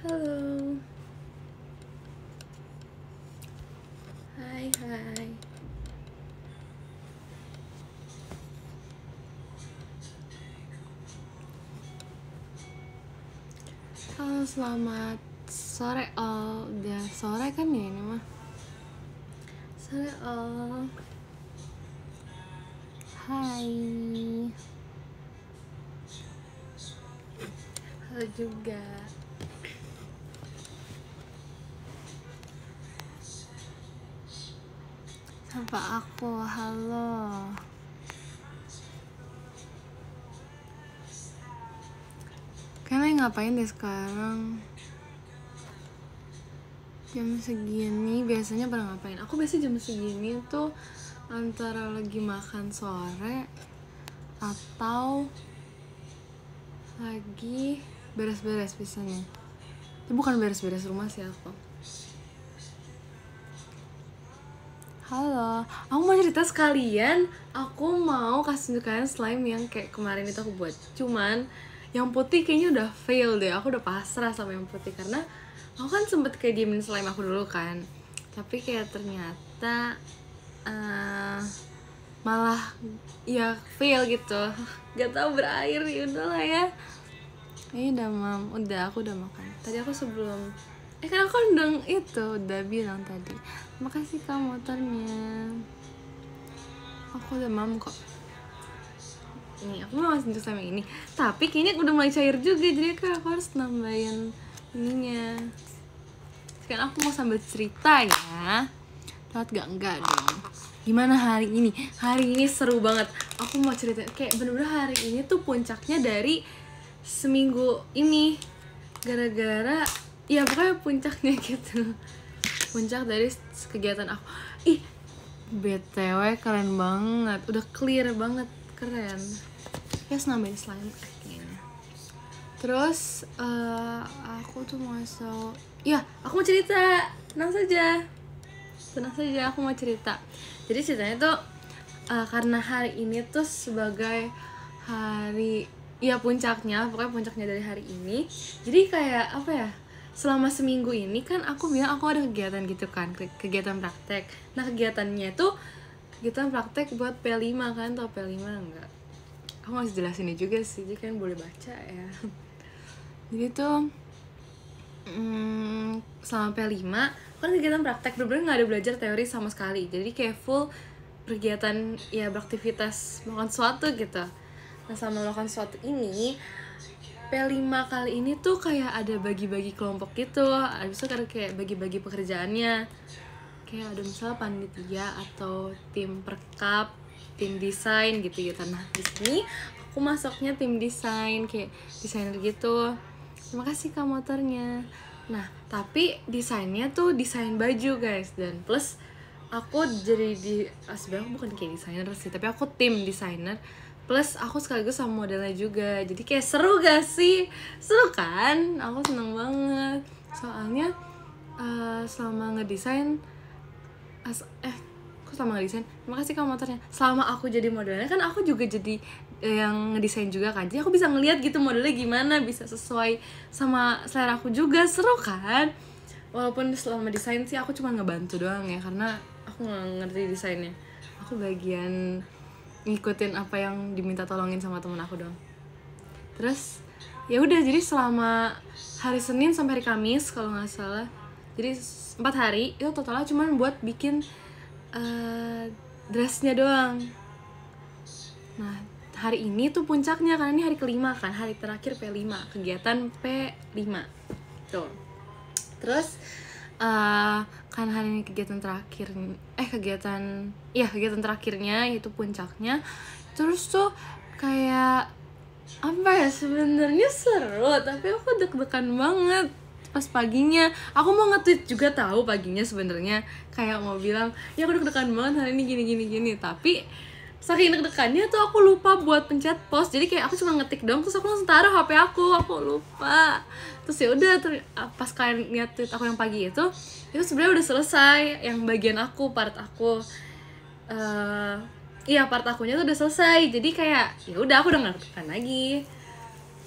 Halo. Hai. Halo, selamat sore all. Udah sore kan ya ini mah. Sore all. Hai. Halo juga. Sapa aku, halo. Kalian ngapain deh sekarang? Jam segini biasanya pada ngapain? Aku biasanya jam segini tuh antara lagi makan sore atau lagi beres-beres biasanya. Tapi bukan beres-beres rumah sih aku. Halo, aku mau cerita sekalian. Aku mau kasih kalian slime yang kayak kemarin itu aku buat. Cuman yang putih kayaknya udah fail deh. Aku udah pasrah sama yang putih karena aku kan sempet kayak diemin slime aku dulu kan. Tapi kayak ternyata malah ya fail gitu. Gak tau berair, ya udahlah ya. Ini udah aku udah makan. Tadi aku sebelum kan aku udah bilang tadi. Makasih Kak motornya. Aku udah kok. Nih, aku mau ngasih sama ini. Tapi kayaknya udah mulai cair juga, jadi kan aku harus nambahin ininya. Sekarang aku mau sambil cerita ya. Telat gak? Enggak dong. Gimana hari ini? Hari ini seru banget. Aku mau cerita kayak bener-bener hari ini tuh puncaknya dari seminggu ini. Gara-gara ya pokoknya puncaknya gitu. Puncak dari kegiatan aku. Ih, BTW keren banget. Udah clear banget. Keren. Ya nambahin slime kayaknya. Terus aku tuh masuk. Ya, aku mau cerita. Tenang saja, aku mau cerita. Jadi ceritanya tuh karena hari ini tuh sebagai hari ya puncaknya, pokoknya puncaknya dari hari ini. Jadi kayak apa ya, selama seminggu ini kan aku bilang aku ada kegiatan gitu kan, kegiatan praktek. Nah kegiatannya tuh kegiatan praktek buat P5 kan, tau P5 enggak? Aku masih jelasin juga sih, jadi kan boleh baca ya. Jadi tuh selama P5 kan kegiatan praktek, bener-bener gak ada belajar teori sama sekali. Jadi kayak full kegiatan ya, beraktivitas melakukan sesuatu gitu. Nah sama melakukan sesuatu ini, P5 kali ini tuh kayak ada bagi-bagi kelompok gitu. Abis itu kayak bagi-bagi pekerjaannya. Kayak ada misalnya panitia atau tim perkap, tim desain gitu-gitu. Nah di sini aku masuknya tim desain, kayak desainer gitu. Terima kasih Kak motornya. Nah tapi desainnya tuh desain baju guys, dan plus aku jadi sebenarnya bukan kayak desainer sih, tapi aku tim desainer plus aku sekaligus sama modelnya juga. Jadi kayak seru gak sih? Seru kan? Aku seneng banget soalnya selama ngedesain aku selama ngedesain, terima kasih Kak motornya. Selama aku jadi modelnya kan aku juga jadi yang ngedesain juga kan, jadi aku bisa ngeliat gitu modelnya gimana, bisa sesuai sama selera aku juga. Seru kan? Walaupun selama desain sih aku cuma ngebantu doang ya, karena aku nggak ngerti desainnya. Aku bagian ngikutin apa yang diminta tolongin sama temen aku doang. Terus ya udah, jadi selama hari Senin sampai hari Kamis kalau nggak salah, jadi 4 hari itu totalnya cuma buat bikin dressnya doang. Nah hari ini tuh puncaknya karena ini hari kelima kan, hari terakhir P5, kegiatan P5 tuh. Terus kan hari ini kegiatan terakhirnya yaitu puncaknya. Terus tuh kayak apa ya, sebenarnya seru tapi aku deg-degan banget pas paginya. Aku mau nge-tweet juga tahu paginya sebenarnya, kayak mau bilang ya aku deg-degan banget hari ini gini, tapi saking deg-degannya tuh aku lupa buat pencet post. Jadi kayak aku cuma ngetik dong, terus aku langsung taruh HP aku lupa. Terus ya udah, pas kalian lihat tweet aku yang pagi itu sebenarnya udah selesai yang bagian aku, part aku. Part akunya tuh udah selesai. Jadi kayak ya udah, aku udah nggak deg-degan lagi.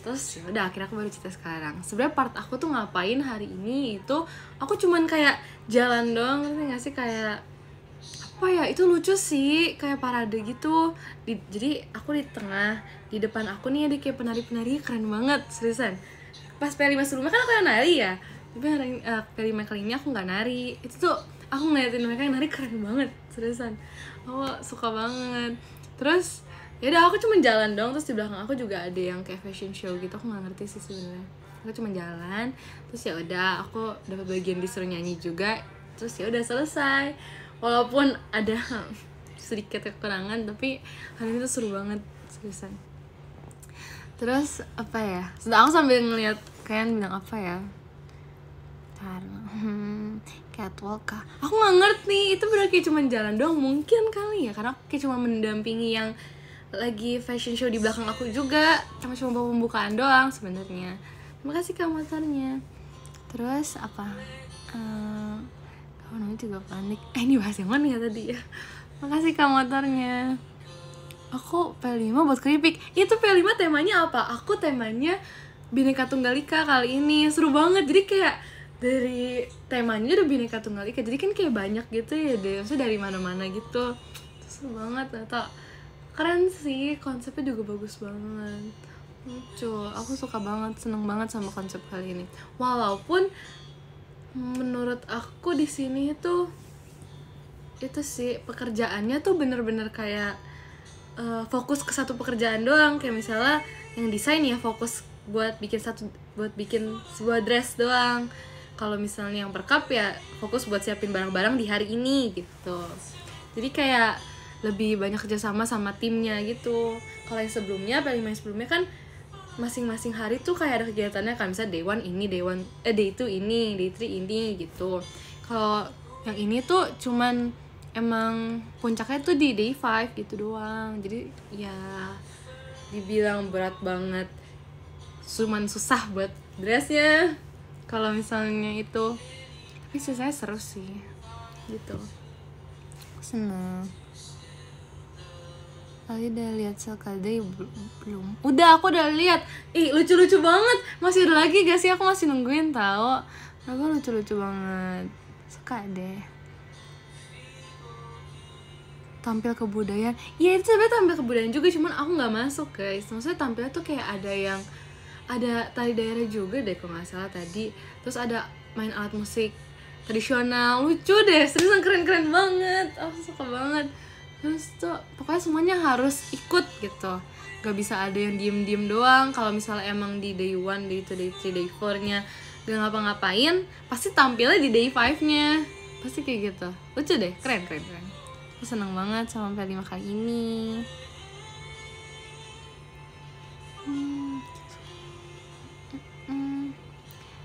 Terus ya udah akhirnya aku baru cerita sekarang. Sebenarnya part aku tuh ngapain hari ini itu aku cuman kayak jalan doang, ngerti gak sih, kayak apa ya, itu lucu sih, kayak parade gitu. Jadi aku di tengah, di depan aku nih ada kayak penari-penari keren banget, seriusan. Pas P5 sebelumnya kan aku yang nari ya, tapi P5 kali ini aku nggak nari. Itu tuh aku ngeliatin mereka yang nari keren banget, seriusan. Aku suka banget. Terus ya udah aku cuma jalan dong, terus di belakang aku juga ada yang kayak fashion show gitu, aku nggak ngerti sih sebenarnya. Aku cuma jalan, terus ya udah aku dapat bagian disuruh nyanyi juga, terus ya udah selesai. Walaupun ada sedikit kekurangan, tapi hari ini tuh seru banget, seriusan. Terus apa ya, sedang aku sambil ngeliat kalian bilang apa ya, catwalk kah? Aku nggak ngerti, itu berarti kayak cuma jalan doang mungkin kali ya, karena aku kayak cuma mendampingi yang lagi fashion show di belakang aku juga, cuma bawa pembukaan doang sebenarnya. Terima kasih Kak motornya. Terus apa? Kamu namanya juga panik. Ini bahas yang mana ya tadi ya? Makasih Kak motornya. Aku P5 buat keripik. Itu P5 temanya apa? Aku temanya Bhinneka Tunggal Ika kali ini. Seru banget. Jadi kayak dari temanya udah Bhinneka Tunggal Ika. Jadi kan kayak banyak gitu ya deh. Maksudnya dari mana-mana gitu. Seru banget atau keren sih, konsepnya juga bagus banget, lucu. Aku suka banget, seneng banget sama konsep kali ini. Walaupun menurut aku di sini itu sih pekerjaannya tuh bener-bener kayak fokus ke satu pekerjaan doang. Kayak misalnya yang desain ya fokus buat bikin sebuah dress doang. Kalau misalnya yang perkap ya fokus buat siapin barang-barang di hari ini gitu. Jadi kayak lebih banyak kerjasama sama timnya gitu. Kalau yang sebelumnya, P5 yang sebelumnya kan masing-masing hari tuh kayak ada kegiatannya kan, misalnya day 1 ini, day 2 ini, day 3 ini gitu. Kalau yang ini tuh cuman emang puncaknya tuh di day 5 gitu doang. Jadi ya dibilang berat banget, cuman susah buat dressnya kalau misalnya itu. Tapi sisanya seru sih gitu. Seneng. Kali udah lihat Selkade belum? Udah, aku udah lihat. Ih, lucu-lucu banget. Masih ada lagi gak sih? Aku masih nungguin tau. Aku lucu-lucu banget. Suka deh. Tampil kebudayaan. Iya, itu sebenarnya tampil kebudayaan juga, cuman aku nggak masuk guys. Maksudnya tampilnya tuh kayak ada tari daerah juga deh kalau nggak salah tadi. Terus ada main alat musik tradisional. Lucu deh, seriusan keren-keren banget. Aku suka banget. Terus tuh pokoknya semuanya harus ikut gitu, gak bisa ada yang diem-diem doang. Kalau misalnya emang di day 1, day 2, day 3, day 4 nya gak ngapa-ngapain, pasti tampilnya di day 5 nya pasti kayak gitu. Lucu deh, keren. Aku seneng banget sama P5 kali ini.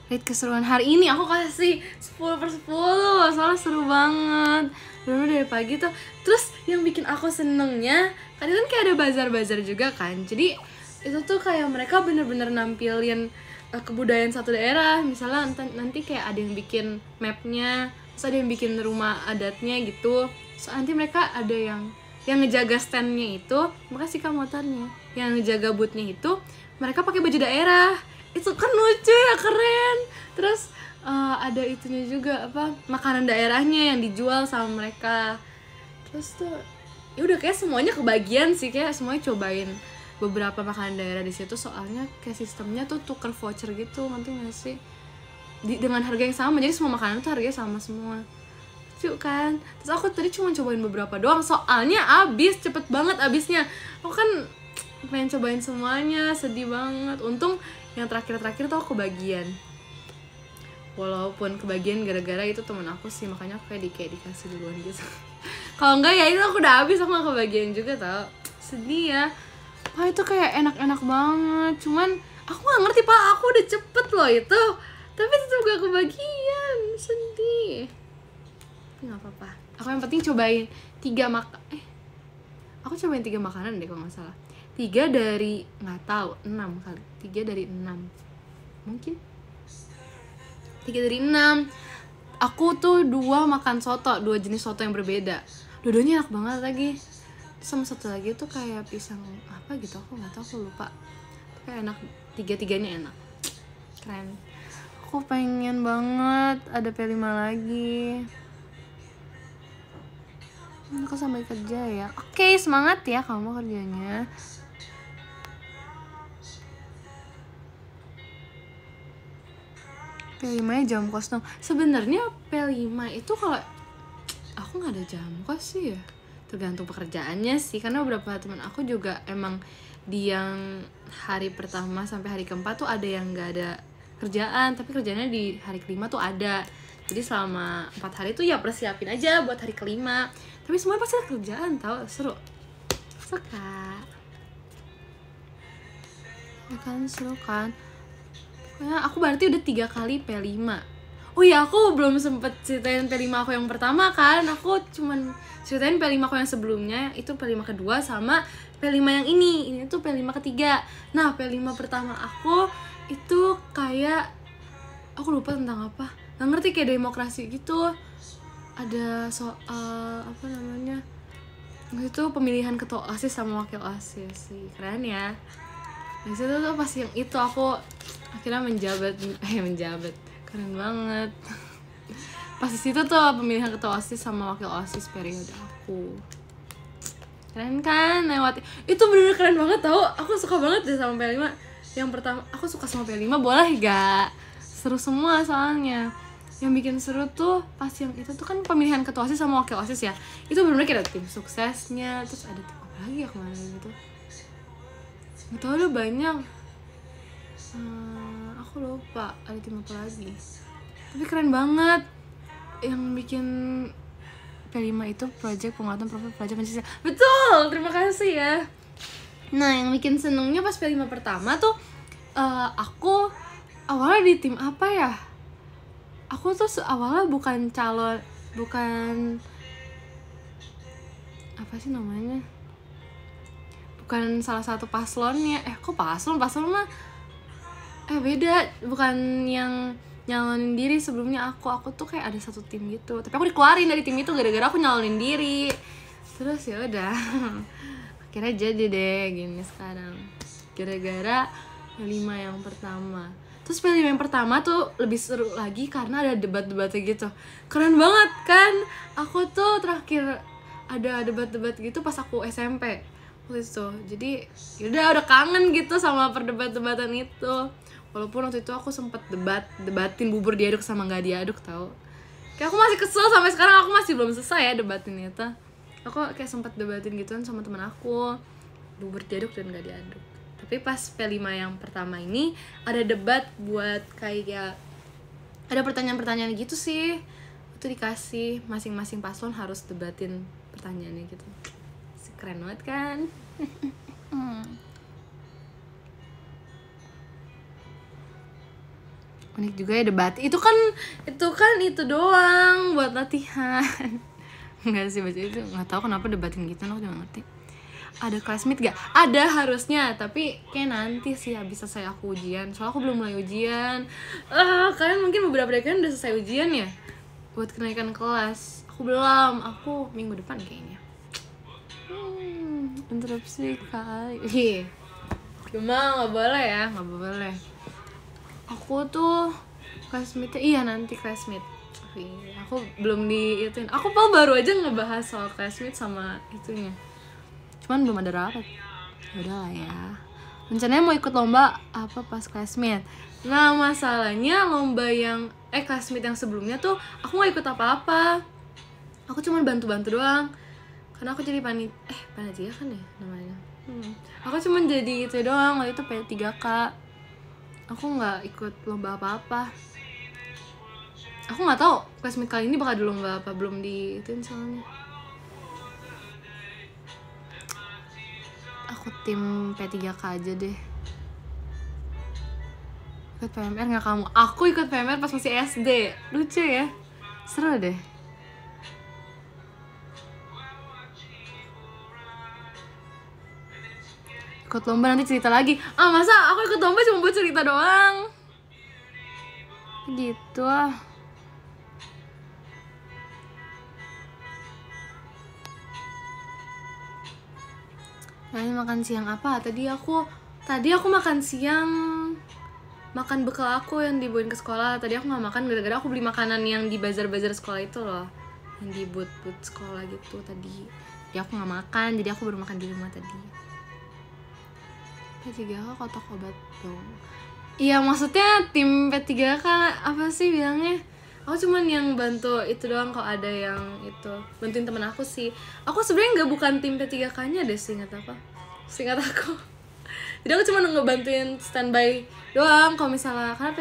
Rate keseruan hari ini aku kasih 10/10, soalnya seru banget. Bener-bener dari pagi tuh. Terus yang bikin aku senengnya, kadang kan kayak ada bazar-bazar juga kan. Jadi itu tuh kayak mereka bener-bener nampilin kebudayaan satu daerah. Misalnya nanti kayak ada yang bikin mapnya, terus ada yang bikin rumah adatnya gitu. So nanti mereka ada yang ngejaga standnya itu. Makasih Kak motornya. Yang ngejaga boothnya itu mereka pakai baju daerah. Itu kan lucu ya, keren. Terus ada itunya juga, apa, makanan daerahnya yang dijual sama mereka. Terus tuh ya udah kayak semuanya kebagian sih, kayak semuanya cobain beberapa makanan daerah di situ. Soalnya kayak sistemnya tuh tuker voucher gitu, ngerti gak sih, dengan harga yang sama. Jadi semua makanan tuh harganya sama semua. Lucu kan. Terus aku tadi cuma cobain beberapa doang, soalnya abis, cepet banget abisnya. Aku kan pengen cobain semuanya, sedih banget. Untung yang terakhir-terakhir tuh aku kebagian. Walaupun kebagian gara-gara itu temen aku sih, makanya aku kayak dikasih duluan gitu. Kalau enggak ya itu aku udah habis, aku gak kebagian juga tau. Sedih ya. Wah itu kayak enak-enak banget. Cuman aku gak ngerti Pak, aku udah cepet loh itu, tapi tetep gak kebagian. Sedih. Tapi gak apa-apa. Aku yang penting cobain 3 aku cobain 3 makanan deh kalau gak salah. 3 dari, gak tahu, 6 kali. 3 dari 6 mungkin 3 dari 6. Aku tuh 2 makan soto, 2 jenis soto yang berbeda. Dua-duanya enak banget lagi. Sama satu lagi tuh kayak pisang apa gitu, aku nggak tahu, aku lupa. Kayak enak tiga-tiganya enak, keren. Aku pengen banget ada P5 lagi. Aku sampai kerja ya. Oke, semangat ya kamu kerjanya. P5 nya jam kos dong. Sebenarnya P5 itu kalau aku nggak ada jam kos sih ya, tergantung pekerjaannya sih. Karena beberapa teman aku juga emang di yang hari pertama sampai hari keempat tuh ada yang nggak ada kerjaan, tapi kerjanya di hari kelima tuh ada. Jadi selama 4 hari tuh ya persiapin aja buat hari kelima. Tapi semuanya pasti ada kerjaan, tau, seru. Suka ya kan, seru kan. Pokoknya aku berarti udah 3 kali P5. Oh iya, aku belum sempet ceritain P5 aku yang pertama kan. Aku cuman ceritain P5 aku yang sebelumnya, itu P5 kedua sama P5 yang ini tuh P5 ketiga. Nah, P5 pertama aku itu kayak, aku lupa tentang apa, nggak ngerti, kayak demokrasi gitu. Ada soal apa namanya, itu pemilihan ketua OSIS sama wakil OSIS sih, keren ya. Di situ tuh pas yang itu aku akhirnya menjabat, keren banget. Pas di situ tuh pemilihan ketua OSIS sama wakil OSIS periode aku, keren kan, lewat itu bener-bener keren banget tau. Aku suka banget deh sama P5 yang pertama. Aku suka sama P5, boleh gak? Seru semua soalnya. Yang bikin seru tuh pas yang itu tuh kan pemilihan ketua OSIS sama wakil OSIS ya. Itu bener-bener kayak ada tim suksesnya, terus ada tim apa lagi ya kemarin gitu, gak tau, ada banyak. Aku lupa ada tim apa lagi, tapi keren banget. Yang bikin P5 itu project penguatan profil pelajar Pancasila. Betul, terima kasih ya. Nah, yang bikin senengnya pas P5 pertama tuh aku awalnya di tim apa ya? Aku tuh awalnya bukan apa sih namanya? Bukan salah satu paslonnya. Kok paslon mah beda, bukan yang nyalonin diri. Sebelumnya aku tuh kayak ada satu tim gitu, tapi aku dikeluarin dari tim itu gara-gara aku nyalonin diri. Terus ya udah akhirnya jadi deh gini sekarang, gara-gara P5 yang pertama. Terus P5 yang pertama tuh lebih seru lagi karena ada debat-debatnya gitu, keren banget kan. Aku tuh terakhir ada debat-debat gitu pas aku SMP waktu itu. Jadi yaudah, udah kangen gitu sama perdebat-debatan itu. Walaupun waktu itu aku sempet debatin bubur diaduk sama nggak diaduk tau. Kayak aku masih kesel sampai sekarang, aku masih belum selesai ya debatin itu. Aku kayak sempet debatin gituan sama temen aku, bubur diaduk dan nggak diaduk. Tapi pas P5 yang pertama ini ada debat buat kayak ada pertanyaan-pertanyaan gitu sih. Itu dikasih masing-masing paslon harus debatin pertanyaannya gitu. Keren banget kan. Unik juga ya debat. Itu kan itu doang buat latihan. Enggak sih, baca itu nggak tahu kenapa debatin gitu, aku juga ngerti. Ada classmate gak? Ada harusnya, tapi kayak nanti sih habis selesai aku ujian. Soalnya aku belum mulai ujian. Kalian mungkin beberapa dari kalian udah selesai ujian ya buat kenaikan kelas. Aku belum, aku minggu depan kayaknya. Interupsi kali. Cuma nggak boleh ya, nggak boleh. Aku tuh classmate, iya nanti classmate. Aku belum diituin. Aku baru aja ngebahas soal classmate sama itunya. Cuman belum ada rapat. Udah lah ya. Rencananya mau ikut lomba apa pas classmate. Nah, masalahnya lomba yang classmate yang sebelumnya tuh aku nggak ikut apa-apa. Aku cuma bantu-bantu doang. Karena aku jadi panitia kan ya namanya. Aku cuma jadi itu doang, waktu itu P3K. Aku nggak ikut lomba apa-apa. Aku nggak tahu classmate kali ini bakal ada lomba apa, belum diituin soalnya. Aku tim P3K aja deh. Ikut PMR nggak kamu? Aku ikut PMR pas masih SD. Lucu ya, seru deh. Ikut lomba nanti cerita lagi. Masa aku ikut lomba cuma buat cerita doang? Gitu ah. Kalian makan siang apa? Tadi aku makan siang makan bekal aku yang dibawain ke sekolah. Tadi aku nggak makan gara-gara aku beli makanan yang di bazar-bazar sekolah itu loh, yang di booth sekolah gitu tadi. Jadi aku nggak makan, jadi aku baru makan di rumah tadi. P3K kotak obat dong. Iya, maksudnya tim P3K apa sih bilangnya? Aku cuman yang bantu itu doang, kalau ada yang itu bantuin temen aku sih. Aku sebenarnya nggak bukan tim P3K-nya deh, seingat aku. Jadi aku cuma ngebantuin standby doang. Kalau misalnya karena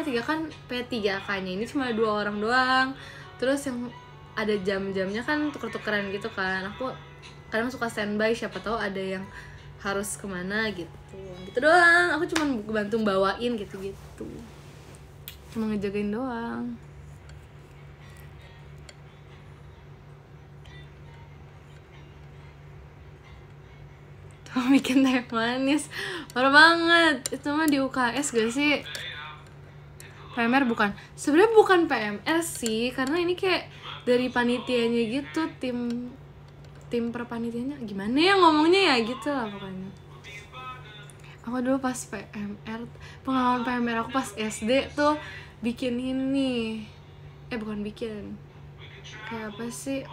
P3K-nya ini cuma 2 orang doang. Terus yang ada jam-jamnya kan tuker-tukeran gitu kan. Aku kadang suka standby, siapa tahu ada yang harus kemana gitu doang. Aku cuma bantu bawain gitu, cuma ngejagain doang. Tuh bikin teh manis parah banget. Itu mah di UKS gak sih? PMR bukan, sebenarnya bukan PMR sih, karena ini kayak dari panitianya gitu, tim perpanitianya gimana ya ngomongnya ya gitu lah pokoknya. Aku dulu pas pengalaman PMR aku pas SD tuh bikin ini, bukan bikin, kayak apa sih,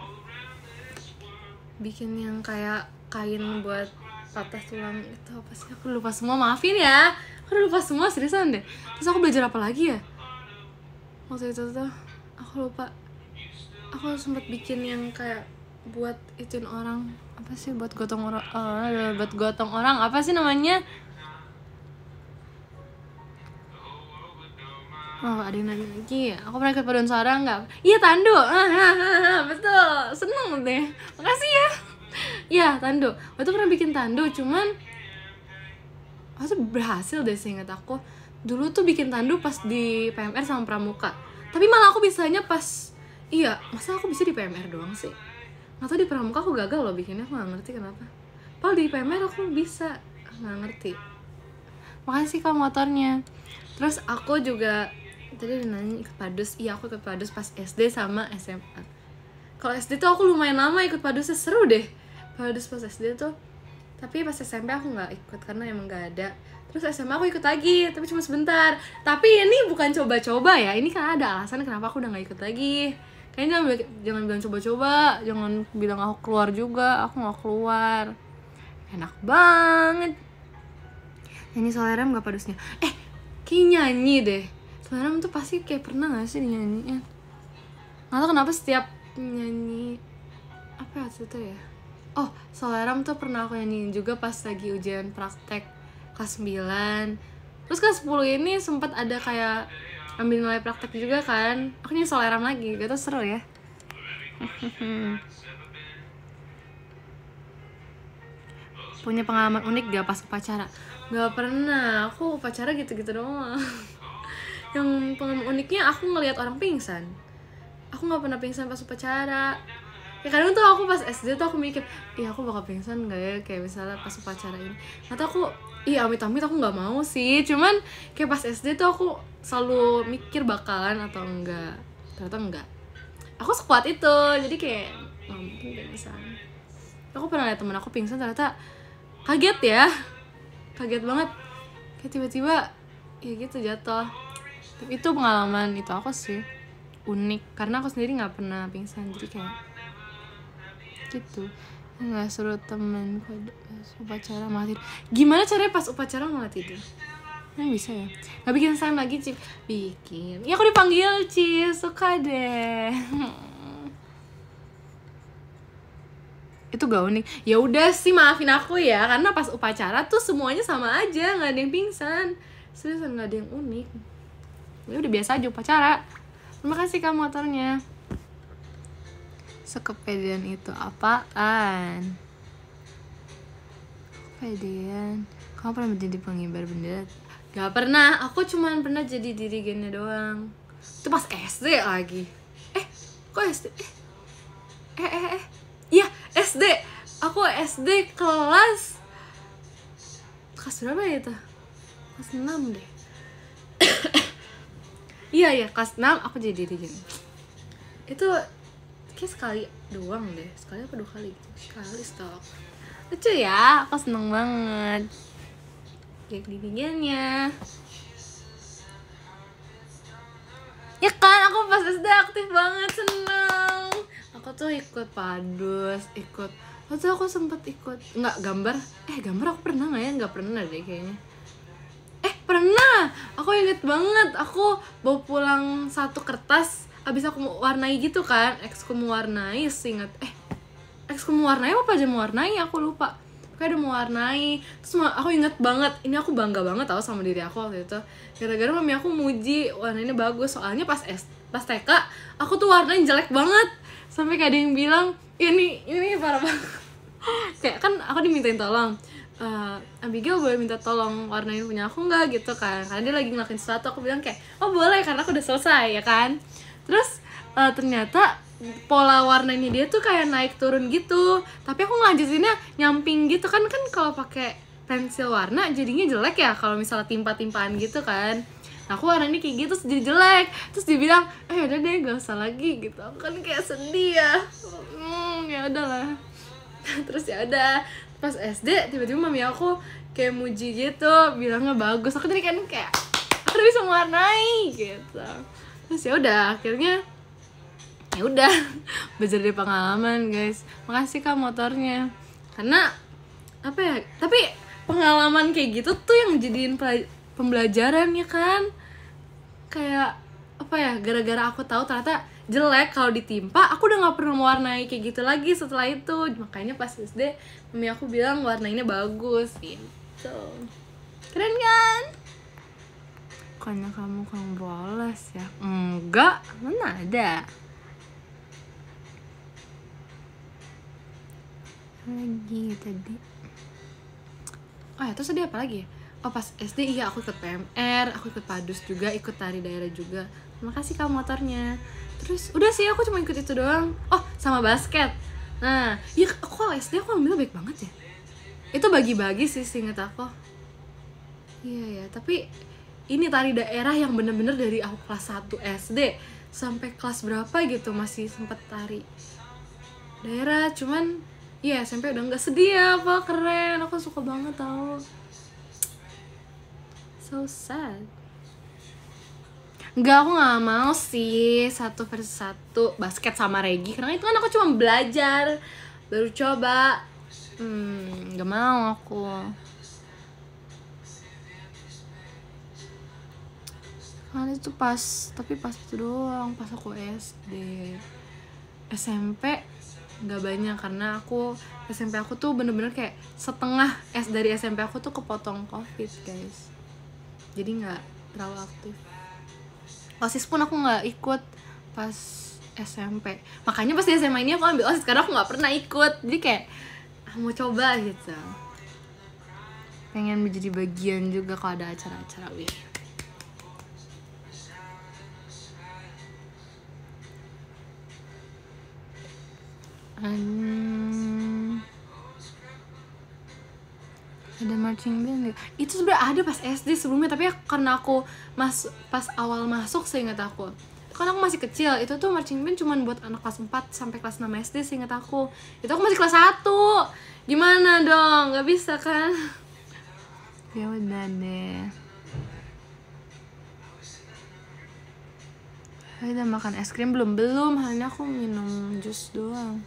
bikin yang kayak kain buat patah tulang itu apa sih, aku lupa semua, maafin ya, aku lupa semua seriusan deh. Terus aku belajar apa lagi ya waktu itu tuh, aku lupa. Aku sempat bikin yang kayak buat ituin orang, apa sih, buat gotong orang apa sih namanya. Oh, ada yang nanya lagi, aku pernah ikut paduan suara nggak? Iya, tandu. Betul, seneng deh, makasih ya. Iya, tandu. Waktu pernah bikin tandu, cuman aku berhasil deh seingat aku. Dulu tuh bikin tandu pas di PMR sama pramuka, tapi malah aku bisanya pas, masa aku bisa di PMR doang sih? Atau di pramuka aku gagal loh bikinnya, aku nggak ngerti kenapa. Padahal di PMR aku bisa, nggak ngerti. Makasih Kak motornya. Terus aku juga tadi ada nanya ikut padus. Iya, aku ikut padus pas SD sama SMA. Kalau SD tuh aku lumayan lama ikut padusnya, seru deh padus pas SD tuh. Tapi pas SMP aku nggak ikut karena emang nggak ada. Terus SMA aku ikut lagi, tapi cuma sebentar. Tapi ini bukan coba-coba ya, ini kan ada alasan kenapa aku udah nggak ikut lagi. Kayaknya jangan bilang coba-coba, jangan bilang aku keluar juga, aku nggak keluar. Enak banget. Nyanyi Solerem gak padusnya? Kayak nyanyi deh. Solerem tuh pasti kayak pernah gak sih dinyanyiin? Gak tau kenapa setiap nyanyi apa ya itu ya? Oh, Solerem tuh pernah aku nyanyiin juga pas lagi ujian praktek kelas 9. Terus kelas 10 ini sempat ada kayak ambil nilai praktek juga kan. Aku nyanyi Solerem lagi, gak tau seru ya. Punya pengalaman unik gak pas upacara? Gak pernah, aku upacara gitu-gitu doang. Yang pengalaman uniknya aku ngelihat orang pingsan. Aku gak pernah pingsan pas upacara. Ya kadang tuh aku pas SD tuh aku mikir, aku bakal pingsan gak ya, kayak misalnya pas upacara ini. Atau aku, amit-amit aku gak mau sih. Cuman kayak pas SD tuh aku selalu mikir bakalan atau enggak. Ternyata enggak. Aku sekuat itu, jadi kayak mungkin pingsan. Aku pernah lihat temen aku pingsan, ternyata kaget banget, kayak tiba-tiba ya gitu jatuh. Itu pengalaman itu aku sih unik, karena aku sendiri nggak pernah pingsan, jadi kayak gitu. Nggak seru temen upacara malah tidur. Gimana caranya pas upacara malah tidur? Bisa ya? Nggak bikin Sam lagi, Cip? Bikin. Ya aku dipanggil Cip, suka deh. Itu gak unik. Ya udah sih, maafin aku ya, karena pas upacara tuh semuanya sama aja, nggak ada yang pingsan. Seriusan nggak ada yang unik. Ya udah biasa aja upacara. Terima kasih Kak motornya. Sekepedean itu apaan? Kepedean. Kamu pernah menjadi pengibar bendera? Gak pernah. Aku cuma pernah jadi dirigennya doang. Itu pas SD lagi. Kok SD? Iya, SD. Aku SD kelas berapa ya itu? Kelas 6 deh. Iya, kelas 6 aku jadi dirigen. Itu kayak sekali doang deh. Sekali apa 2 kali gitu. Sekali stop. Lucu ya, aku seneng banget jadi dirigennya. Ya kan, aku pas SD aktif banget, seneng. Aku tuh ikut padus, waktu aku sempet ikut, nggak gambar aku pernah nggak ya? Nggak pernah deh kayaknya. Pernah, aku inget banget, aku bawa pulang satu kertas, abis aku mau warnai gitu kan, eksku mau warnai, eksku mau warnai apa aja mau warnai, aku lupa. Pokoknya ada mau warnai, terus aku inget banget, ini aku bangga banget tau sama diri aku waktu itu. Gara-gara mami aku muji warnanya bagus, soalnya pas TK, aku tuh warnanya jelek banget. Sampai kayak ada yang bilang, ini parah banget. Kayak kan aku dimintain tolong, Abigail boleh minta tolong warnain punya aku nggak gitu kan, karena dia lagi ngelakuin sesuatu. Aku bilang kayak, oh boleh, karena aku udah selesai ya kan. Terus ternyata pola warnanya dia tuh kayak naik turun gitu, tapi aku ngelanjutinnya nyamping gitu kan kalau pakai pensil warna jadinya jelek ya kalau misalnya timpa-timpaan gitu kan. Nah, aku warnanya kayak gitu jadi jelek, terus dibilang udah deh gak usah lagi gitu. Aku kan kayak sedih ya, ya udahlah. Terus ya udah, pas SD tiba-tiba mami aku kayak muji gitu, bilangnya bagus. Aku jadi kan kayak aku udah bisa mewarnai gitu. Terus ya udah, akhirnya ya udah belajar dari pengalaman guys. Makasih Kak motornya, karena apa ya, tapi pengalaman kayak gitu tuh yang jadiin pembelajaran ya kan. Kayak apa ya, gara-gara aku tahu ternyata jelek kalau ditimpa, aku udah nggak pernah mewarnai kayak gitu lagi setelah itu. Makanya pas SD mami aku bilang warnainya bagus gitu. Keren kan? Karena kamu kurang bolos ya? Enggak, mana ada. Lagi tadi. Oh ya, terus tadi apa lagi? Oh pas SD iya aku ikut PMR, aku ikut padus juga, ikut tari daerah juga. Terima kasih Kak motornya. Terus udah sih, aku cuma ikut itu doang. Oh sama basket. Nah iya, aku SD aku ambil baik banget ya. Itu bagi-bagi sih seinget aku. Iya ya, tapi ini tari daerah yang bener-bener dari aku kelas 1 SD sampai kelas berapa gitu masih sempet tari daerah. Cuman iya SMP udah nggak, sedih ya, apa keren, aku suka banget tau. So sad. Enggak, aku gak mau sih 1-1 basket sama Regi, karena itu kan aku cuma belajar, baru coba. Gak mau aku. Karena itu tapi pas itu doang, pas aku SD. SMP gak banyak, karena SMP aku tuh bener-bener kayak setengah dari SMP aku tuh kepotong COVID guys. Jadi gak terlalu aktif. OSIS pun aku gak ikut pas SMP. Makanya pas di SMA ini aku ambil OSIS, karena aku gak pernah ikut. Jadi kayak mau coba gitu, pengen menjadi bagian juga kalau ada acara-acara wih. Ada marching band ya? Itu sebenarnya ada pas SD sebelumnya, tapi karena aku pas awal masuk seingat aku, kan aku masih kecil, itu tuh marching band cuman buat anak kelas 4 sampai kelas 6 SD seingat aku. Itu aku masih kelas 1. Gimana dong? Gak bisa kan? Ya udah deh. Udah makan es krim belum? Hanya aku minum jus doang.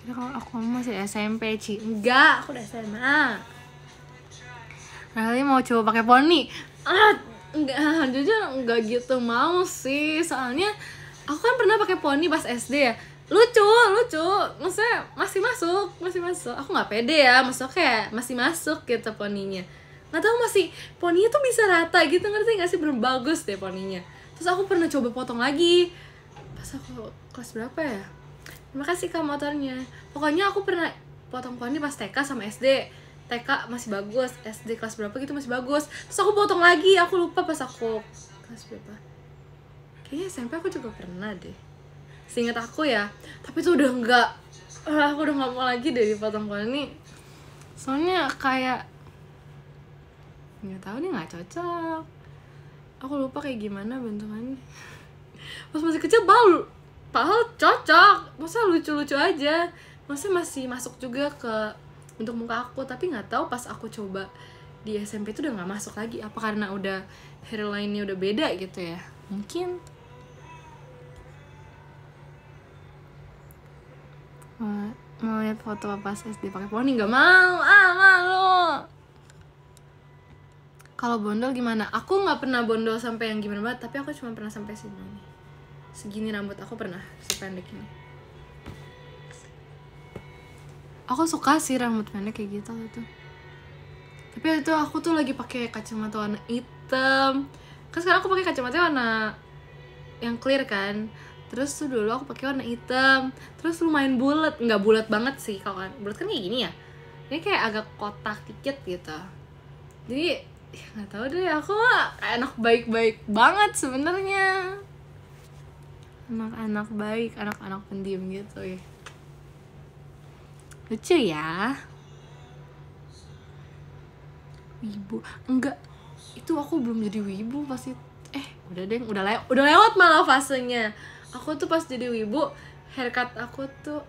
Kalau aku masih SMP, Ci. Enggak, aku udah SMA. Kali mau coba pakai poni. Enggak, jujur enggak gitu mau sih. Soalnya aku kan pernah pakai poni pas SD ya. Lucu. Maksudnya masih masuk. Aku nggak pede ya, maksudnya kayak masih masuk gitu poninya. Nggak tahu masih poninya tuh bisa rata gitu, ngerti nggak sih? Bener bagus deh poninya. Terus aku pernah coba potong lagi. Pas aku kelas berapa ya? Terima kasih Kak motornya. Pokoknya aku pernah potong poni pas TK sama SD. TK masih bagus, SD kelas berapa gitu masih bagus. Terus aku potong lagi, aku lupa pas aku kelas berapa. Kayaknya SMP aku juga pernah deh, seingat aku ya. Tapi itu udah enggak, aku udah gak mau lagi deh dipotong poni. Soalnya kayak nggak tahu nih, nggak cocok. Aku lupa kayak gimana bentukannya. Pas masih kecil padahal cocok, masa lucu-lucu aja, masa masih masuk juga ke bentuk muka aku. Tapi nggak tahu pas aku coba di SMP tuh udah nggak masuk lagi. Apa karena udah hairline-nya udah beda gitu ya, mungkin. Mau lihat foto pas SD pakai poni? Nggak mau, malu. Kalau bondol gimana? Aku nggak pernah bondol sampai yang gimana banget, tapi aku cuma pernah sampai sini nih. Segini rambut aku pernah, sependek ini. Aku suka sih rambut pendek kayak gitu. Tapi itu aku tuh lagi pakai kacamata warna hitam. Kan sekarang aku pakai kacamata warna yang clear kan. Terus tuh dulu aku pakai warna hitam. Terus lumayan bulat, nggak bulat banget sih. Kalau bulat kan kayak gini ya. Ini kayak agak kotak dikit gitu. Jadi nggak tahu deh, aku mah anak baik-baik banget sebenarnya. Anak-anak baik, anak-anak pendiam gitu ya. Lucu ya. Wibu enggak, itu aku belum jadi wibu pasti. Udah deh, udah lewat malah fasenya. Aku tuh pas jadi wibu, haircut aku tuh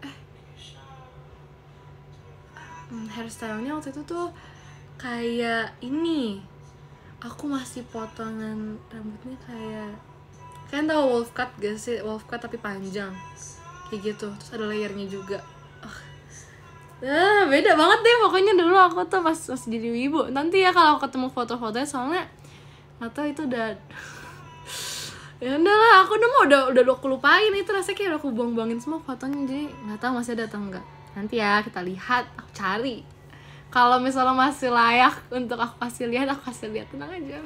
hairstylenya waktu itu tuh kayak ini. Aku masih potongan rambutnya kayak, kalian tahu wolf cut gak sih? Wolf cut tapi panjang kayak gitu, terus ada layernya juga. Beda banget deh pokoknya dulu aku tuh pas jadi wibu. Nanti ya kalau ketemu foto-fotonya, soalnya atau itu udah ya udahlah, aku udah aku lupain itu, rasanya kayak udah aku buang-buangin semua fotonya. Jadi nggak tahu masih ada atau enggak. Nanti ya kita lihat, aku cari. Kalau misalnya masih layak untuk aku kasih lihat, aku kasih lihat, tenang aja.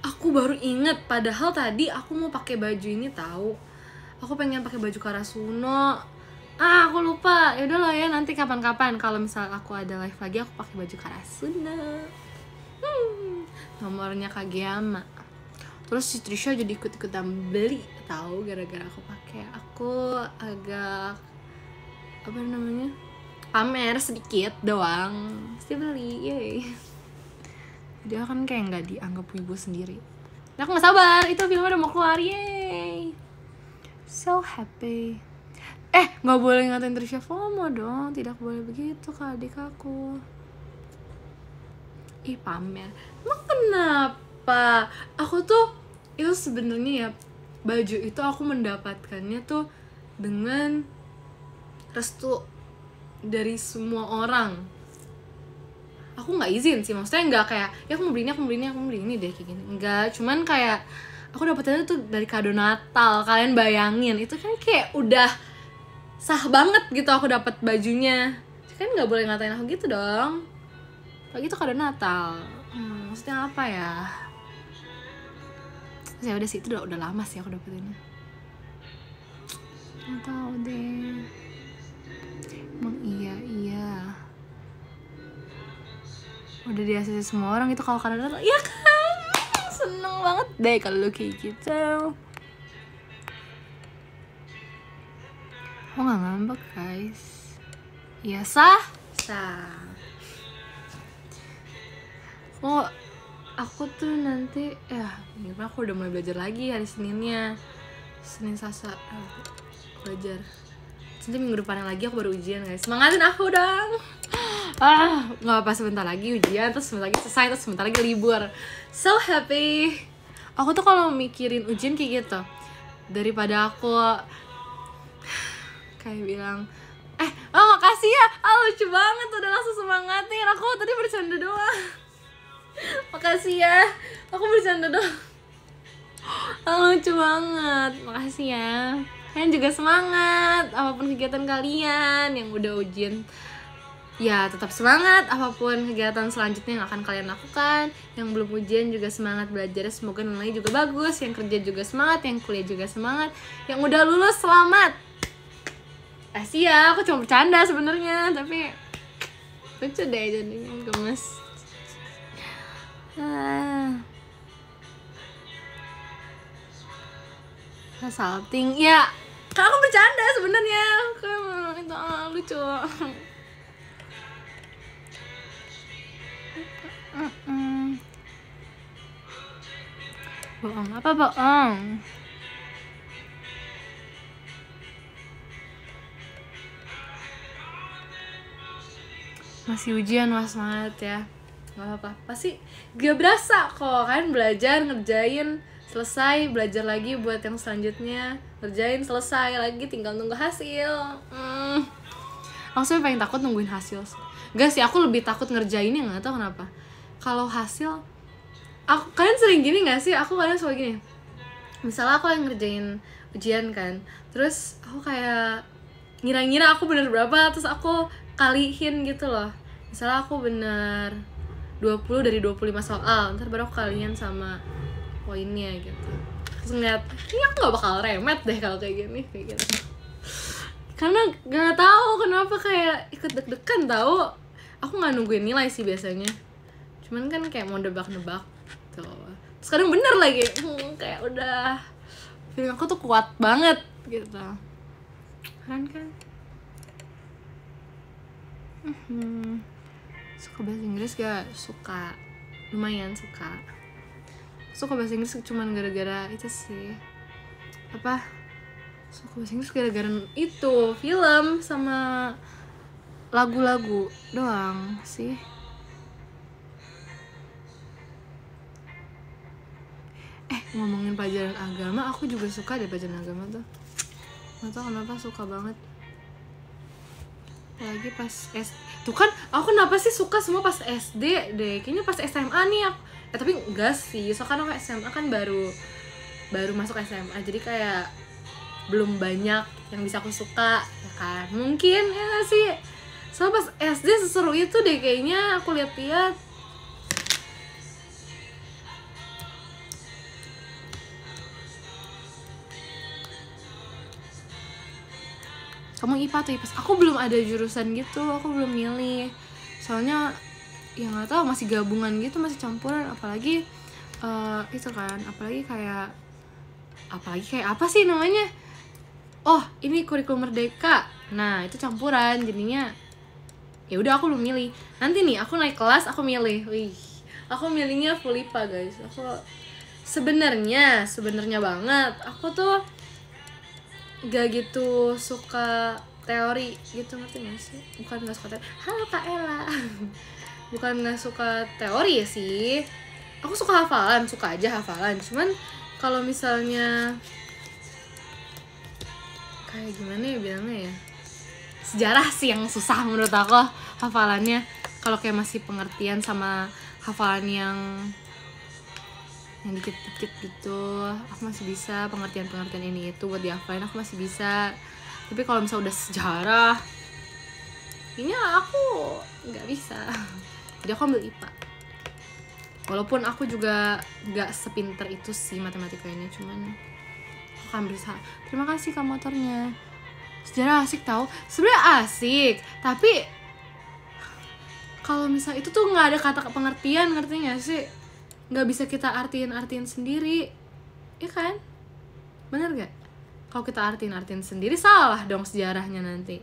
Aku baru inget, padahal tadi aku mau pakai baju ini tahu. Aku pengen pakai baju Karasuno. Aku lupa. Ya udah lah ya, nanti kapan-kapan kalau misal aku ada live lagi, aku pakai baju Karasuno. Nomornya Kageyama. Terus si Trisha jadi ikut-ikutan beli, tahu, gara-gara aku pakai. Aku agak pamer sedikit doang, pasti beli, yay. Dia kan kayak nggak dianggap wibu sendiri. Nah, aku nggak sabar, itu filmnya udah mau keluar, yay. So happy. Nggak boleh ngatain Trisha FOMO dong, tidak boleh begitu ke adik aku. Pamer. Emang kenapa? Aku tuh itu sebenarnya ya, baju itu aku mendapatkannya tuh dengan restu dari semua orang. Aku nggak izin sih, maksudnya nggak kayak ya aku mau beli ini deh kayak gini. Enggak, cuman kayak aku dapetnya tuh dari kado Natal. Kalian bayangin, itu kan kayak udah sah banget gitu aku dapat bajunya. Kan nggak boleh ngatain aku gitu dong. Lagi itu kado Natal. Maksudnya apa ya? Ya udah sih, itu udah lama sih aku dapetinnya. Nggak tahu deh. Emang iya. Udah di ACC semua orang itu kalau kado Natal. Ya kan? Seneng banget deh kalau kayak gitu. Aku nggak ngambek guys. Iya sah. Aku tuh nanti gimana, aku udah mulai belajar lagi hari Seninnya. Senin Selasa belajar. Nanti minggu depannya lagi aku baru ujian guys. Semangatin aku dong. Nggak apa, sebentar lagi ujian, terus sebentar lagi selesai, terus sebentar lagi libur. So happy. Aku tuh kalau mikirin ujian kayak gitu, daripada aku kayak bilang makasih ya, lucu banget, udah langsung semangatin. Aku tadi bercanda doang. Makasih ya, aku bercanda doang. Lucu banget, makasih ya. Kalian juga semangat, apapun kegiatan kalian yang udah ujian, ya tetap semangat. Apapun kegiatan selanjutnya yang akan kalian lakukan, yang belum ujian juga semangat belajar. Semoga nilainya juga bagus, yang kerja juga semangat, yang kuliah juga semangat, yang udah lulus selamat. Kasih ya, aku cuma bercanda sebenarnya, tapi lucu deh jadinya, gemes. Salting ya, kan aku bercanda sebenarnya, kayak itu lucu. Bohong apa bohong? Masih ujian, mas, semangat ya. Gak apa-apa, pasti gak berasa kok kan. Belajar, ngerjain, selesai, belajar lagi buat yang selanjutnya, ngerjain, selesai lagi, tinggal nunggu hasil. Aku sebenernya paling takut nungguin hasil. Gak sih, aku lebih takut ngerjainnya, gak tau kenapa. Kalau hasil, kalian sering gini gak sih? Aku kadang suka gini, misalnya aku lagi ngerjain ujian kan, terus aku kayak ngira-ngira aku bener berapa, terus aku kalihin gitu loh. Misalnya aku bener 20 dari 25 soal, ntar baru aku kalian sama poinnya gitu. Terus ngeliat, ini aku gak bakal remet deh kalau kayak gini, kayak gitu. Karena gak tahu kenapa kayak ikut deg-degan tau. Aku gak nungguin nilai sih biasanya, cuman kan kayak mau nebak-nebak tuh. Terus kadang bener lagi, kayak udah feeling aku tuh kuat banget gitu. Keren kan? Suka bahasa Inggris gak? Suka, lumayan suka. Suka bahasa Inggris cuman gara-gara itu sih. Apa? Suka bahasa Inggris gara-gara itu film sama lagu-lagu doang sih. Ngomongin pelajaran agama, aku juga suka deh pelajaran agama tuh. Gak tau kenapa suka banget. Apalagi pas tuh kan, aku kenapa sih suka semua pas SD deh. Kayaknya pas SMA nih aku, tapi enggak sih, soalnya kan aku SMA kan baru masuk SMA, jadi kayak belum banyak yang bisa aku suka ya kan, mungkin ya gak sih. Soalnya pas SD seseru itu deh kayaknya, aku lihat-lihat. Kamu IPA atau IPS? Aku belum ada jurusan gitu, aku belum milih. Soalnya ya nggak tahu, masih gabungan gitu, masih campuran. Apalagi itu kan, apalagi kayak apa sih namanya? Oh, ini kurikulum merdeka. Nah, itu campuran, jadinya ya udah aku belum milih. Nanti nih aku naik kelas aku milih. Wih, aku milihnya full IPA guys. Aku sebenarnya banget, aku tuh gak gitu suka teori gitu, ngerti gak sih? Bukan gak suka teori, halo Kak Ella. Bukan gak suka teori ya sih, aku suka hafalan, suka aja hafalan. Cuman kalau misalnya kayak gimana ya bilangnya ya, sejarah sih yang susah menurut aku hafalannya. Kalau kayak masih pengertian sama hafalan yang dikit-dikit gitu, aku masih bisa. Pengertian ini itu buat dihafalin aku masih bisa. Tapi kalau misalnya udah sejarah, ini aku nggak bisa. Jadi aku ambil IPA. Walaupun aku juga nggak sepinter itu sih matematikanya, cuman aku akan berusaha. Terima kasih Kak motornya. Sejarah asik tau, sebenarnya asik, tapi kalau misalnya itu tuh nggak ada kata pengertian, ngerti nggak sih? Nggak bisa kita artiin sendiri, ya kan? Bener gak? Kalau kita artiin sendiri salah dong sejarahnya nanti.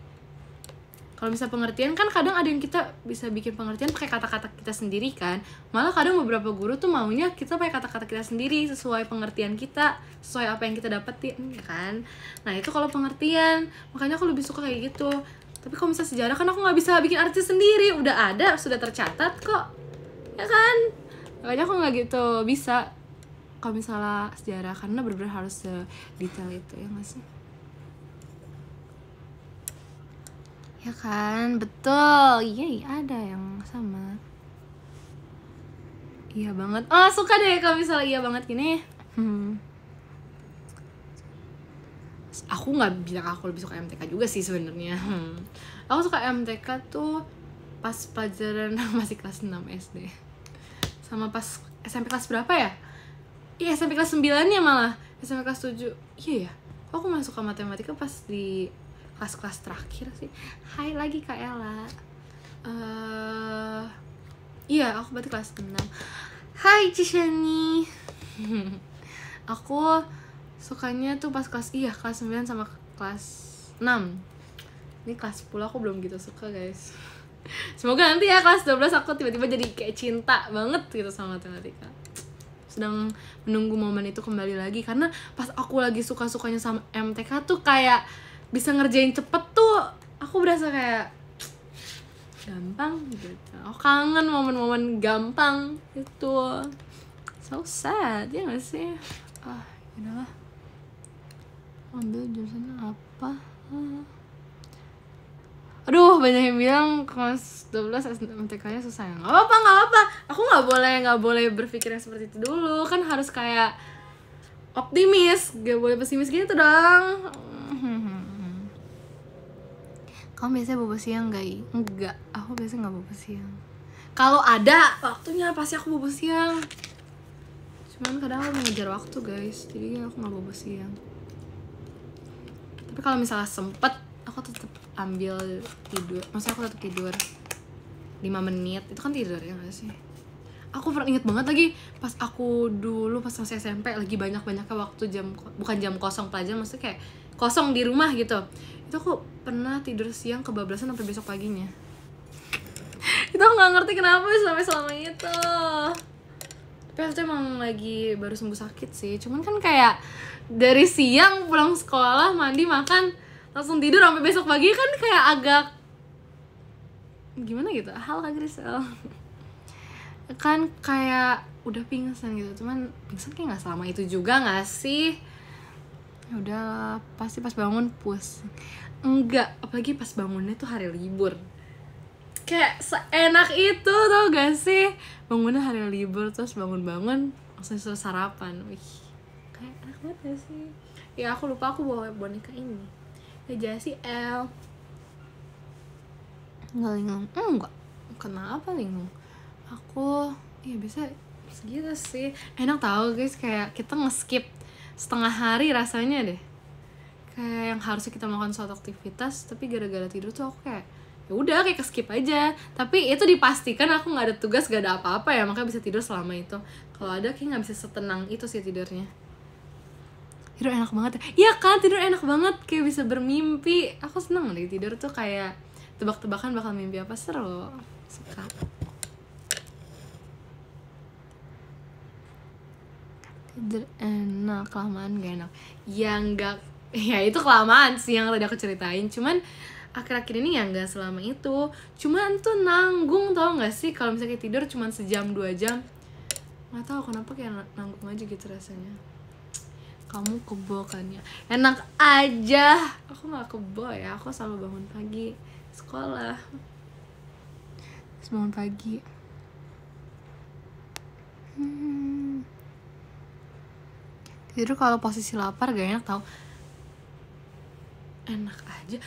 Kalau misalnya pengertian kan kadang ada yang kita bisa bikin pengertian pakai kata-kata kita sendiri kan. Malah kadang beberapa guru tuh maunya kita pakai kata-kata kita sendiri sesuai pengertian kita, sesuai apa yang kita dapetin, ya kan? Nah itu kalau pengertian, makanya aku lebih suka kayak gitu. Tapi kalau misalnya sejarah kan aku nggak bisa bikin arti sendiri, udah ada, sudah tercatat kok, ya kan? Makanya aku nggak gitu bisa kalau misalnya sejarah, karena bener-bener harus sedetail itu, ya nggak sih? Ya kan, betul. Iya, ada yang sama. Iya banget. Oh, suka deh kalau misalnya iya banget gini. Aku nggak bilang aku lebih suka MTK juga sih sebenarnya. Aku suka MTK tuh pas pelajaran masih kelas 6 SD. Sama pas SMP kelas berapa ya? Iya, SMP kelas 9 ya malah. SMP kelas 7. Iya ya. Aku malah suka matematika pas di kelas-kelas terakhir sih. Hai lagi Kak Ella. Iya, aku berarti kelas 6. Hai Cishani. Aku sukanya tuh pas kelas 9 sama kelas 6. Ini kelas 10 aku belum gitu suka guys. Semoga nanti ya kelas 12 aku tiba-tiba jadi kayak cinta banget gitu sama matematika. Sedang menunggu momen itu kembali lagi, karena pas aku lagi suka-sukanya sama MTK tuh kayak bisa ngerjain cepet tuh, aku berasa kayak gampang gitu. Aku kangen momen-momen gampang itu. So sad ya gak sih? Yaudahlah, ambil jurusan apa? Aduh, banyak yang bilang kelas 12 SMTK-nya susah ya. Gak apa-apa. Aku gak boleh berpikir yang seperti itu dulu. Kan harus kayak optimis, gak boleh pesimis gitu dong. Kamu biasanya bobo siang gak? Enggak, aku biasanya gak bobo siang. Kalau ada waktunya pasti aku bobo siang. Cuman kadang aku mengejar waktu guys, jadi aku gak bobo siang. Tapi kalau misalnya sempet, aku tetap ambil tidur. Maksudnya aku tetap tidur 5 menit, itu kan tidur ya gak sih? Aku pernah inget banget lagi pas aku dulu pas masih SMP lagi banyak-banyaknya waktu bukan jam kosong pelajaran, maksudnya kayak kosong di rumah gitu. Itu aku pernah tidur siang kebablasan sampai besok paginya. Itu aku nggak ngerti kenapa sampai selama itu. Tapi itu emang lagi baru sembuh sakit sih. Cuman kan kayak dari siang pulang sekolah mandi makan langsung tidur sampai besok pagi kan kayak agak gimana gitu, hal Grisel. Kan kayak udah pingsan gitu, cuman pingsan kayak nggak selama itu juga nggak sih? Ya udahlah, pasti pas bangun pusing. Enggak, apalagi pas bangunnya tuh hari libur. Kayak seenak itu tau gak sih? Bangunnya hari libur terus bangun-bangun langsung suruh sarapan. Wih, kayak enak banget gak sih? Ya aku lupa aku bawa boneka ini. Ya Jessie L. Enggak linglung. Enggak. Kenapa linglung? Aku ya bisa segitu sih. Enak tau guys, kayak kita nge-skip setengah hari rasanya deh. Kayak yang harusnya kita melakukan suatu aktivitas tapi gara-gara tidur tuh aku kayak ya udah kayak skip aja. Tapi itu dipastikan aku nggak ada tugas, nggak ada apa-apa ya, makanya bisa tidur selama itu. Kalau ada kayak nggak bisa setenang itu sih tidurnya. Tidur enak banget ya. Iya kan, tidur enak banget, kayak bisa bermimpi. Aku seneng deh tidur tuh, kayak tebak-tebakan bakal mimpi apa, seru. Suka. Tidur enak, kelamaan gak enak. Ya enggak, ya itu kelamaan sih yang tadi aku ceritain. Cuman akhir-akhir ini ya nggak selama itu. Cuman tuh nanggung tau gak sih kalau misalnya tidur cuman sejam 2 jam. Nggak tahu kenapa kayak nanggung aja gitu rasanya. Kamu kebo kan ya? Enak aja. Aku nggak kebo ya. Aku selalu bangun pagi sekolah. Terus bangun pagi. Tidur kalau posisi lapar gak enak tau. Enak aja.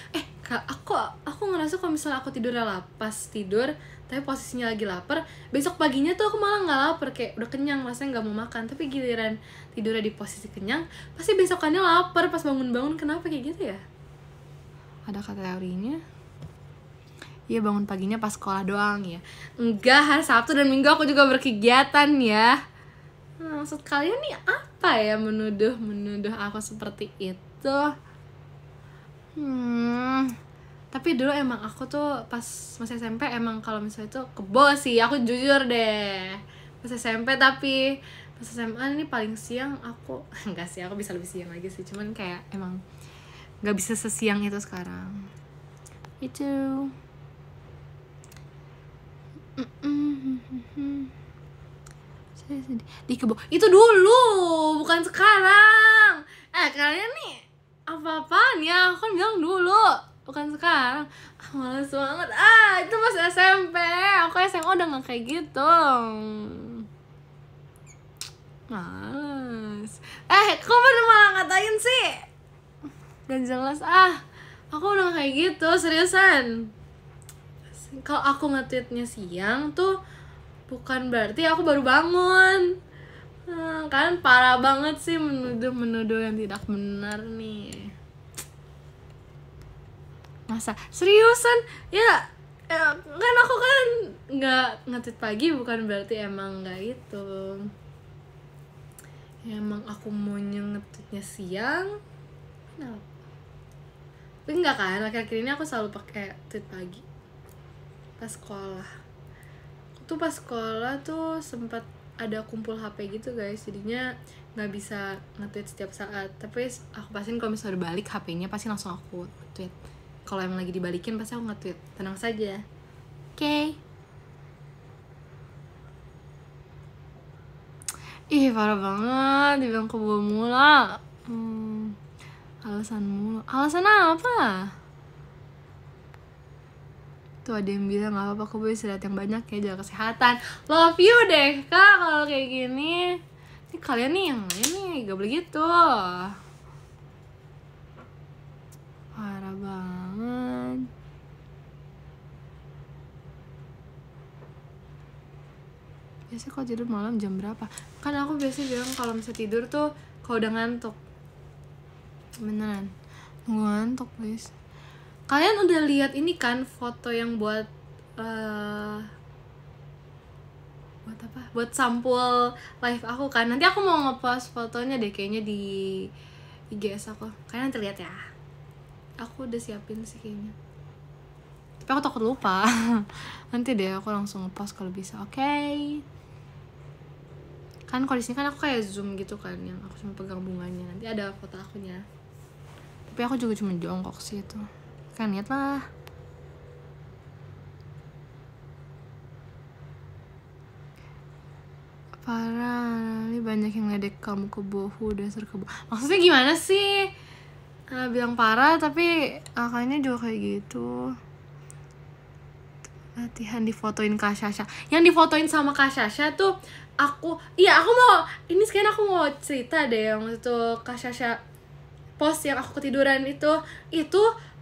Aku ngerasa kalau misalnya aku tidurnya pas tidur tapi posisinya lagi lapar, besok paginya tuh aku malah nggak lapar, kayak udah kenyang rasanya nggak mau makan. Tapi giliran tidurnya di posisi kenyang, pasti besokannya lapar pas bangun-bangun. Kenapa kayak gitu ya? Ada kata teorinya. Iya, bangun paginya pas sekolah doang ya. Enggak, hari Sabtu dan Minggu aku juga berkegiatan ya. Maksud kalian nih apa ya, menuduh aku seperti itu? Tapi dulu emang aku tuh pas masih SMP emang kalau misalnya itu kebo sih, aku jujur deh. Pas SMP, tapi pas SMA ini paling siang aku enggak sih, aku bisa lebih siang lagi sih. Cuman kayak emang nggak bisa sesiang itu sekarang. Itu. Saya sedih. Di kebo. Itu dulu, bukan sekarang. Kalian nih apa-apaan ya? Aku kan bilang dulu, bukan sekarang. Males banget. Itu pas SMP. Aku SMA udah gak kayak gitu. Males. Kok pada malah ngatain sih? Gak jelas. Aku udah kayak gitu, seriusan. Kalau aku nge-tweetnya siang tuh bukan berarti aku baru bangun. Kalian parah banget sih menuduh yang tidak benar nih. Masa seriusan ya kan aku kan nggak nge-tweet pagi bukan berarti emang nggak itu ya, emang aku mau nge-tweetnya siang. Kenapa? Tapi nggak kan, akhir-akhir ini aku selalu pakai tweet pagi pas sekolah. Pas sekolah tuh sempat ada kumpul HP gitu guys, jadinya nggak bisa nge-tweet setiap saat. Tapi aku pastiin kalau misalnya udah balik HP-nya pasti langsung aku tweet. Kalau emang lagi dibalikin pasti aku nge-tweet. Tenang saja. Oke. Ih, parah banget dibilang kebawa mula. Alasan mulu. Alasan apa? Tuh ada yang bilang gak apa-apa, aku boleh istirahat yang banyak ya, jaga kesehatan. Love you deh kak kalau kayak gini. Ini kalian nih yang lain nih gak boleh gitu. Parah banget. Biasanya kalau tidur malam jam berapa? Kan aku biasanya bilang kalau misalnya tidur tuh kalau udah ngantuk. Beneran ngantuk guys. Kalian udah lihat ini kan foto yang buat apa? Buat sampul live aku kan. Nanti aku mau ngepost fotonya deh kayaknya di IGS aku. Kalian nanti lihat ya. Aku udah siapin sih kayaknya. Tapi aku takut lupa. Nanti deh aku langsung ngepost kalau bisa. Oke. Kan kalau di sini kan aku kayak zoom gitu kan, yang aku cuma pegang bunganya. Nanti ada foto akunya. Tapi aku juga cuma jongkok sih itu. Kan lihat lah. Parah, ini banyak yang ngedek kamu ke bohu, dasar ke bohu. Maksudnya gimana sih? Bilang parah tapi kayaknya juga kayak gitu. Latihan difotoin Kak Sasha. Yang difotoin sama Kak Sasha tuh aku mau, ini sekarang aku mau cerita deh yang itu Kak Sasha post yang aku ketiduran itu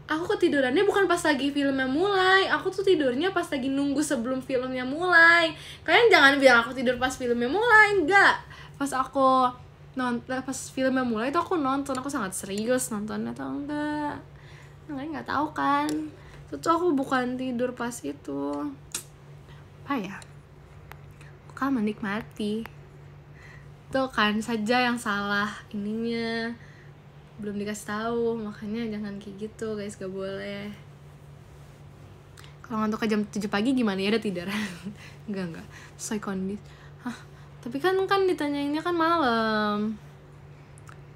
aku ketidurannya bukan pas lagi filmnya mulai, aku tuh tidurnya pas lagi nunggu sebelum filmnya mulai. Kalian jangan bilang aku tidur pas filmnya mulai, enggak. Pas aku pas filmnya mulai itu aku nonton, aku sangat serius nontonnya atau enggak. Kalian nggak tahu kan? Itu tuh aku bukan tidur pas itu. Apa ya? Aku kan menikmati. Tuh kan saja yang salah ininya. Belum dikasih tahu, makanya jangan kayak gitu guys, gak boleh. Kalau ngantuk ke jam 7 pagi gimana ya, udah tidur? enggak sesuai kondisi. Tapi kan ditanyainnya kan malam.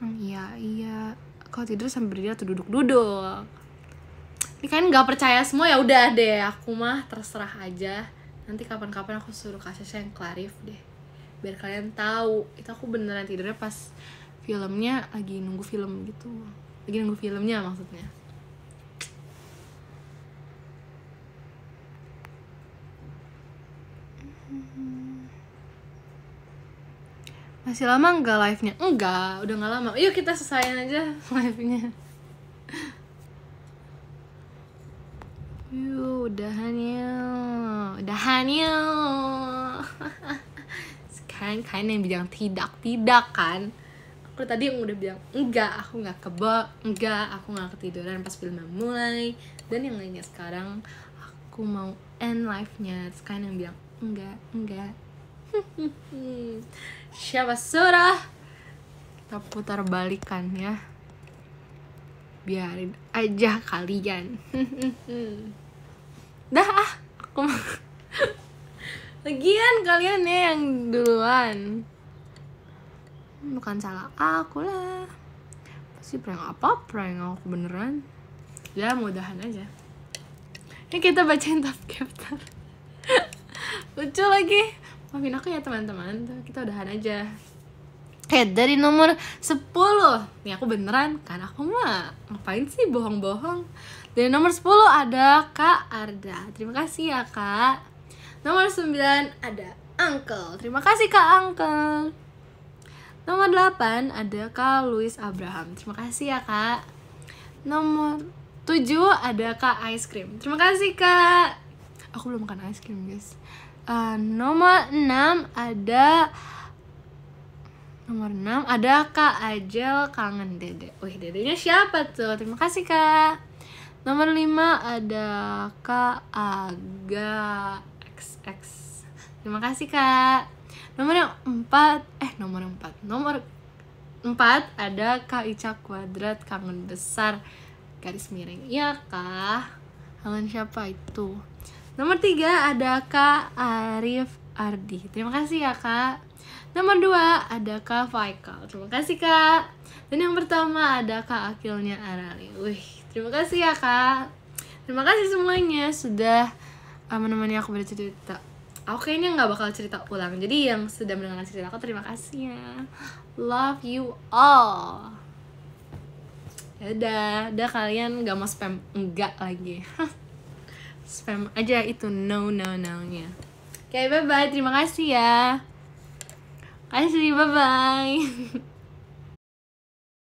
Iya kalau tidur sambil berdiri atau duduk. Ini kan nggak percaya semua, ya udah deh, aku mah terserah aja. Nanti kapan-kapan aku suruh Kak Sasha yang clarif deh, biar kalian tahu itu aku beneran tidurnya pas filmnya, lagi nunggu film gitu, lagi nunggu filmnya maksudnya. Masih lama nggak live-nya? Enggak, udah nggak lama. Yuk kita selesain aja live-nya. Yuk, udahan yuk. Sekarang kalian yang bilang tidak kan? Aku tadi yang udah bilang enggak, aku nggak aku nggak ketiduran pas filmnya mulai. Dan yang lainnya sekarang aku mau end live-nya. Terus kalian yang bilang enggak. Siapa suruh? Kita putar balikan ya. Biarin aja kalian. Dah aku lagian kalian ya yang duluan. Bukan salah aku lah. Pasti prank aku beneran. Ya mudahan aja. Ini kita bacain top captor. Lucu lagi. Maafin aku ya teman-teman. Kita udahan aja. Dari nomor 10. Nih aku beneran kan, aku mah ngapain sih bohong-bohong. Dari nomor 10 ada Kak Arda. Terima kasih ya Kak. Nomor 9 ada Uncle. Terima kasih Kak Uncle. Nomor 8 ada Kak Luis Abraham. Terima kasih ya Kak. Nomor 7 ada Kak Ice Cream. Terima kasih Kak. Aku belum makan ice cream guys. Nomor 6 ada Kak Ajel kangen Dede. Wih, dedenya siapa tuh? Terima kasih Kak. Nomor 5 ada Kak Aga XX. Terima kasih Kak. Nomor 4 ada Kak Ica Kuadrat kangen besar garis miring. Iya Kak. Kangen siapa itu? Nomor 3 ada Kak Arif Ardi. Terima kasih ya Kak. Nomor 2 ada Kak Faikal. Terima kasih Kak. Dan yang pertama ada Kak Akilnya Arali. Wih, terima kasih ya Kak. Terima kasih semuanya sudah menemani aku bercerita. Aku kayaknya nggak bakal cerita ulang. Jadi yang sudah mendengarkan cerita aku, terima kasih ya. Love you all. Ya udah kalian nggak mau spam, enggak lagi. Spam aja itu no-nya. Oke, bye-bye. Terima kasih ya. Kasih, bye-bye.